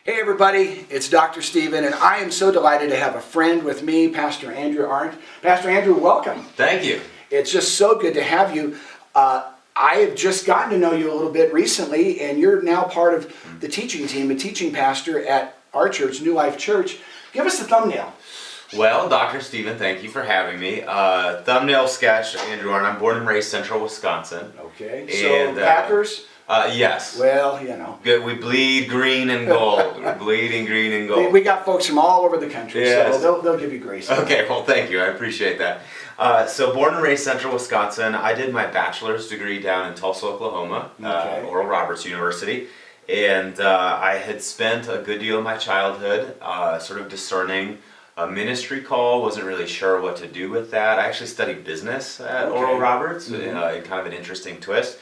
Hey everybody, it's Dr. Stephen, and I am so delighted to have a friend with me, Pastor Andrew Arndt. Pastor Andrew, welcome. Thank you. It's just so good to have you. I have just gotten to know you a little bit recently, and you're now part of the teaching team, a teaching pastor at our church, New Life Church. Give us the thumbnail. Well, Dr. Stephen, thank you for having me. Thumbnail sketch, Andrew Arndt. I'm born and raised Central Wisconsin. Okay, so Packers? Yes. Well, you know. Good. We bleed green and gold. We're bleeding green and gold. We got folks from all over the country, Yes. so they'll give you grace. Okay, well, thank you. I appreciate that. So born and raised Central Wisconsin. I did my bachelor's degree down in Tulsa, Oklahoma, Oral Roberts University. And I had spent a good deal of my childhood sort of discerning a ministry call, wasn't really sure what to do with that. I actually studied business at Oral Roberts, in kind of an interesting twist.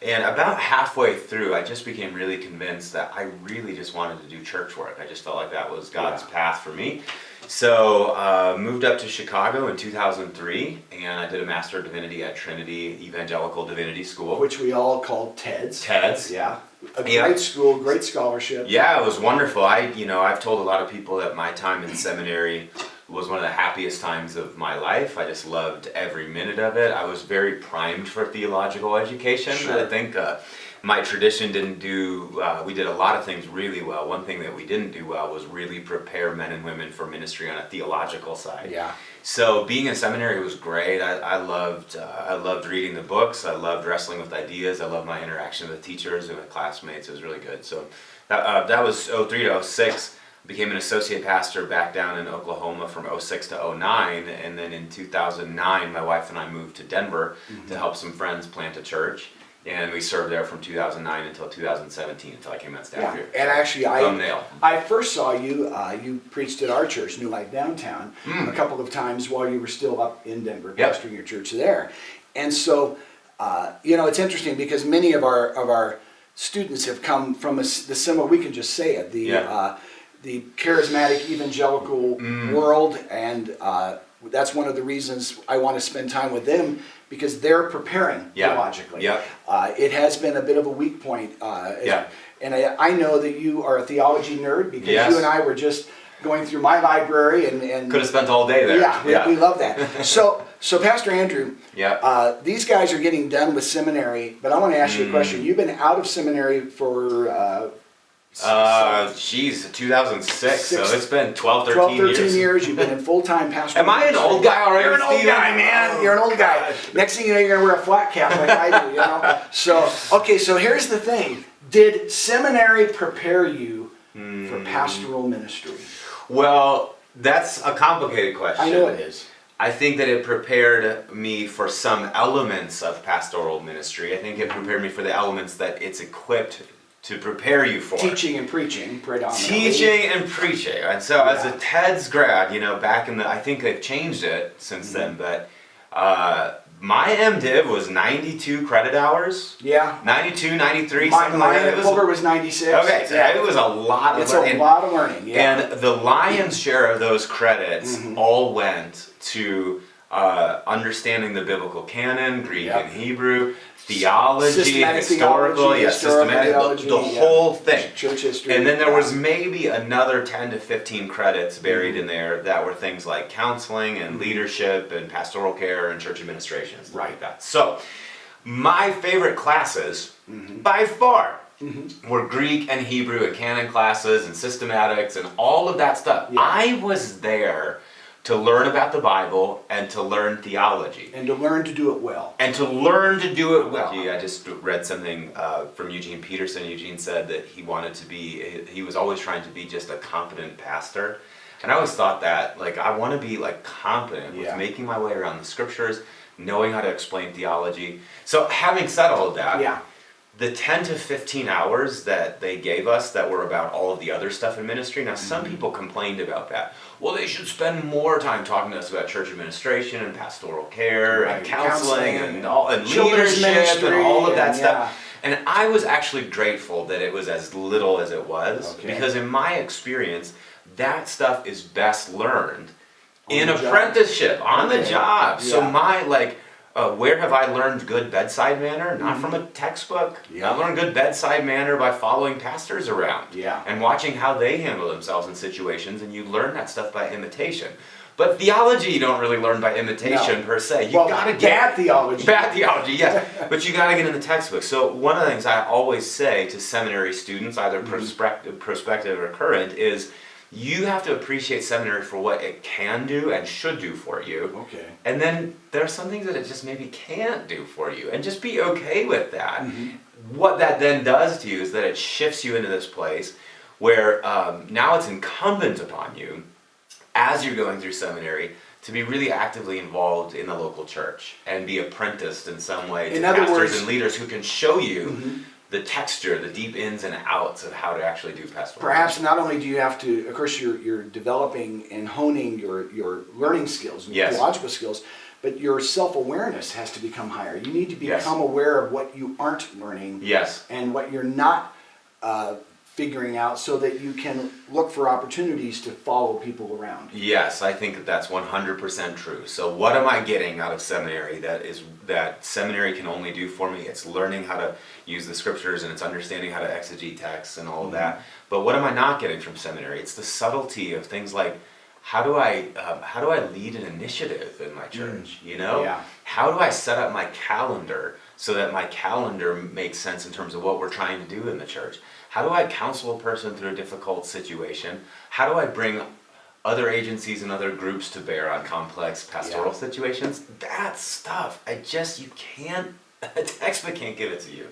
And about halfway through, I just became really convinced that I really just wanted to do church work. I just felt like that was God's path for me. So moved up to Chicago in 2003, and I did a Master of Divinity at Trinity Evangelical Divinity School. Which we all call TEDS. TEDS. Yeah. A great school, great scholarship. Yeah, it was wonderful. I've told a lot of people that my time in seminary was one of the happiest times of my life. I just loved every minute of it. I was very primed for theological education. Sure. I think my tradition didn't do, we did a lot of things really well. One thing that we didn't do well was really prepare men and women for ministry on a theological side. Yeah. So being in seminary was great. I loved reading the books. I loved wrestling with ideas. I loved my interaction with teachers and with classmates. It was really good. So that was 03 to 06. Became an associate pastor back down in Oklahoma from 06 to 09, and then in 2009 my wife and I moved to Denver to help some friends plant a church, and we served there from 2009 until 2017 until I came on staff here. And actually Thumbnail. I first saw you, you preached at our church, New Life Downtown, a couple of times while you were still up in Denver, pastoring your church there. And so, it's interesting because many of our students have come from the similar, we can just say it, the charismatic evangelical world, and that's one of the reasons I want to spend time with them, because they're preparing theologically. It has been a bit of a weak point, and I know that you are a theology nerd, because you and I were just going through my library and could have spent all day there. Yeah, we love that. So Pastor Andrew, these guys are getting done with seminary, but I want to ask you a question. You've been out of seminary for 2006, so it's been 13 years. You've been in full-time pastoral. Am I an old guy already? You're an old guy, man. You're an old guy. Next thing you know, you're going to wear a flat cap like I do, So here's the thing. Did seminary prepare you for pastoral ministry? Well, that's a complicated question. I know it is. I think that it prepared me for some elements of pastoral ministry. I think it prepared me for the elements that it's equipped to prepare you for. Teaching and preaching, predominantly. Teaching and preaching. And so as a TEDS grad, back in I think they've changed it since then, but my MDiv was 92 credit hours. Yeah. 92, 93, something like that. My folder was 96. Okay, so it was a lot of learning. It's a lot of learning, And the lion's share of those credits all went to understanding the biblical canon, Greek and Hebrew, theology, historical, systematic, the whole thing. Church history. And then there was maybe another 10 to 15 credits buried in there that were things like counseling and leadership and pastoral care and church administration and stuff like that. So my favorite classes, by far, were Greek and Hebrew and canon classes and systematics and all of that stuff. I was there to learn about the Bible and to learn theology. And to learn to do it well. I just read something from Eugene Peterson. Eugene said that he was always trying to be just a competent pastor. And I always thought that, I want to be competent with making my way around the scriptures, knowing how to explain theology. So having said all of that, the 10 to 15 hours that they gave us that were about all of the other stuff in ministry, now some people complained about that. Well, they should spend more time talking to us about church administration and pastoral care and counseling and leadership and all of that stuff. And I was actually grateful that it was as little as it was, because in my experience, that stuff is best learned in apprenticeship, on the job. So my Where have I learned good bedside manner? Not from a textbook. Yeah. I learned good bedside manner by following pastors around and watching how they handle themselves in situations, and you learn that stuff by imitation. But theology you don't really learn by imitation per se. You gotta get bad theology. Bad theology, yes. But you gotta get in the textbook. So one of the things I always say to seminary students, either prospective or current, is you have to appreciate seminary for what it can do and should do for you. Okay. And then there are some things that it just maybe can't do for you. And just be okay with that. What that then does to you is that it shifts you into this place where now it's incumbent upon you, as you're going through seminary, to be really actively involved in the local church and be apprenticed in some way to pastors and leaders who can show you the texture, the deep ins and outs of how to actually do pastoral. Perhaps not only do you have to, of course, you're developing and honing your learning skills and theological skills, but your self-awareness has to become higher. You need to become aware of what you aren't learning and what you're not figuring out, so that you can look for opportunities to follow people around. Yes, I think that's 100% true. So what am I getting out of seminary that seminary can only do for me? It's learning how to use the scriptures, and it's understanding how to exegete texts and all of that. But what am I not getting from seminary? It's the subtlety of things like, how do I lead an initiative in my church? You know, how do I set up my calendar so that my calendar makes sense in terms of what we're trying to do in the church? How do I counsel a person through a difficult situation? How do I bring other agencies and other groups to bear on complex pastoral situations? That stuff, you can't, a textbook can't give it to you.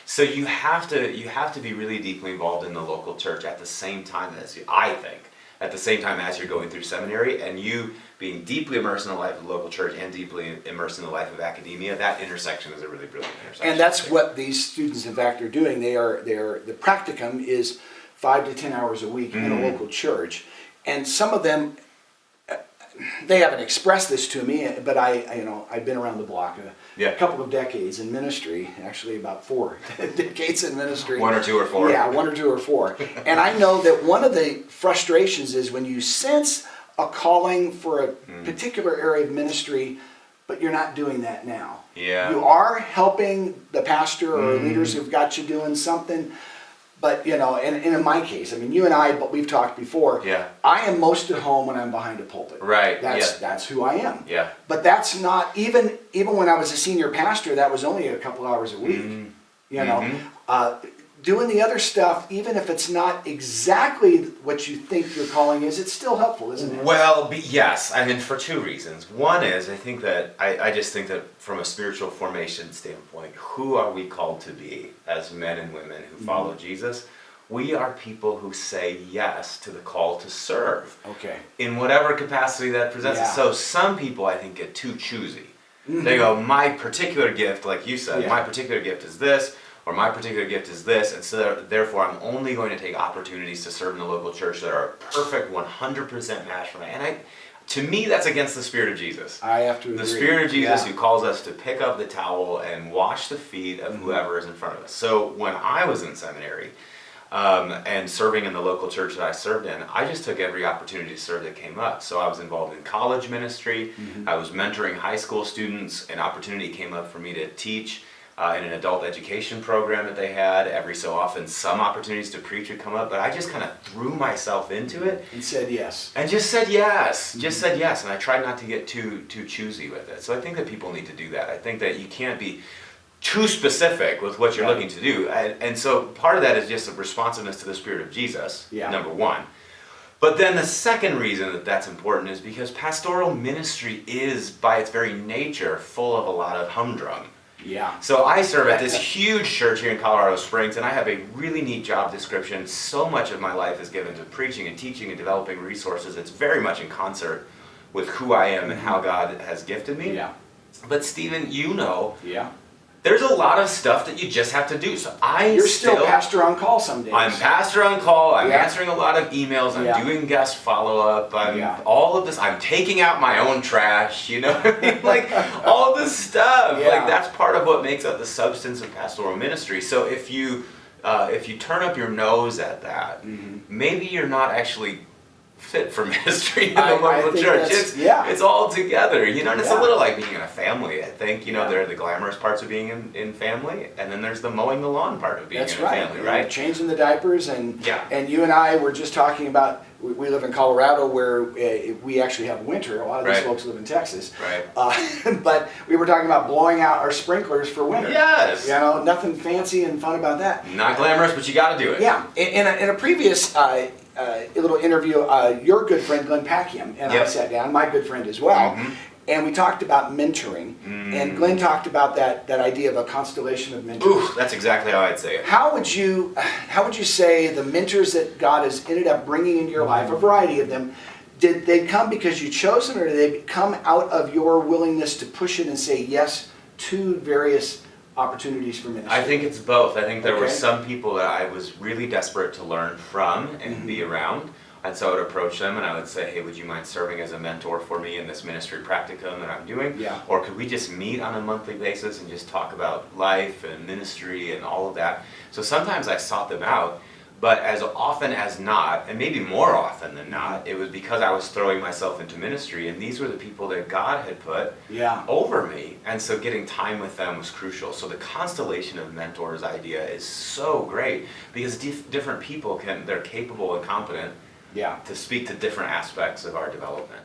So you have to be really deeply involved in the local church at the same time as you're going through seminary, and you being deeply immersed in the life of the local church and deeply immersed in the life of academia. That intersection is a really brilliant intersection. And that's what these students, in fact, are doing. The practicum is 5 to 10 hours a week in a local church, and some of them, they haven't expressed this to me, but I've been around the block a couple of decades in ministry, actually about 4 decades in ministry. 1 or 2 or 4. Yeah, 1 or 2 or 4. And I know that one of the frustrations is when you sense a calling for a particular area of ministry, but you're not doing that now. You are helping the pastor or leaders who've got you doing something, but and in my case, I mean, you and I, but we've talked before. I am most at home when I'm behind a pulpit. Right. That's who I am. Yeah. But that's not even when I was a senior pastor. That was only a couple hours a week. Doing the other stuff, even if it's not exactly what you think your calling is, it's still helpful, isn't it? Well, yes. I mean, for 2 reasons. One is, I just think that from a spiritual formation standpoint, who are we called to be as men and women who follow Jesus? We are people who say yes to the call to serve. Okay. In whatever capacity that presents. So some people, I think, get too choosy. They go, my particular gift, like you said, my particular gift is this, or my particular gift is this, and so therefore I'm only going to take opportunities to serve in the local church that are a perfect 100% match for me. And to me, that's against the Spirit of Jesus. I have to agree. The Spirit of Jesus who calls us to pick up the towel and wash the feet of whoever is in front of us. So when I was in seminary and serving in the local church that I served in, I just took every opportunity to serve that came up. So I was involved in college ministry. I was mentoring high school students. An opportunity came up for me to teach in an adult education program that they had. Every so often, some opportunities to preach would come up, but I just kind of threw myself into it. And said yes. And just said yes. Just said yes, and I tried not to get too choosy with it. So I think that people need to do that. I think that you can't be too specific with what you're looking to do. And so part of that is just a responsiveness to the Spirit of Jesus, number one. But then the second reason that that's important is because pastoral ministry is, by its very nature, full of a lot of humdrum. So I serve at this huge church here in Colorado Springs, and I have a really neat job description. So much of my life is given to preaching and teaching and developing resources. It's very much in concert with who I am and how God has gifted me. But Stephen, there's a lot of stuff that you just have to do. So you're still pastor on call some days. I'm pastor on call. I'm answering a lot of emails. I'm doing guest follow-up. All of this. I'm taking out my own trash. You know what I mean? Like all this stuff. Like that's part of what makes up the substance of pastoral ministry. So if you turn up your nose at that, maybe you're not actually fit for ministry in I the local think church. that's- It's all together, you know, and it's a Yeah. little like being in a family, I think. You know, Yeah. there are the glamorous parts of being in family, and then there's the mowing the lawn part of being That's in a right. family, You're right? changing the diapers, and Yeah. and you and I were just talking about. We live in Colorado, where we actually have winter. A lot of these Right. folks live in Texas. Right. But we were talking about blowing out our sprinklers for winter. Yes. You know, nothing fancy and fun about that. Not glamorous, but you got to do it. Yeah. In a previous little interview, your good friend Glenn Packiam and I Yep. sat down, my good friend as well. Mhm. And we talked about mentoring, and Glenn talked about that idea of a constellation of mentors. Ooh, that's exactly how I'd say it. How would you say the mentors that God has ended up bringing into your life, a variety of them, did they come because you chose them, or did they come out of your willingness to push it and say yes to various opportunities for ministry? I think it's both. I think there were Okay. some people that I was really desperate to learn from and be around. And so I would approach them and I would say, hey, would you mind serving as a mentor for me in this ministry practicum that I'm doing? Yeah. Or could we just meet on a monthly basis and just talk about life and ministry and all of that? So sometimes I sought them out, but as often as not, and maybe more often than not, it was because I was throwing myself into ministry, and these were the people that God had put Yeah. over me, and so getting time with them was crucial. So the constellation of mentors idea is so great because different people they're capable and competent Yeah. to speak to different aspects of our development.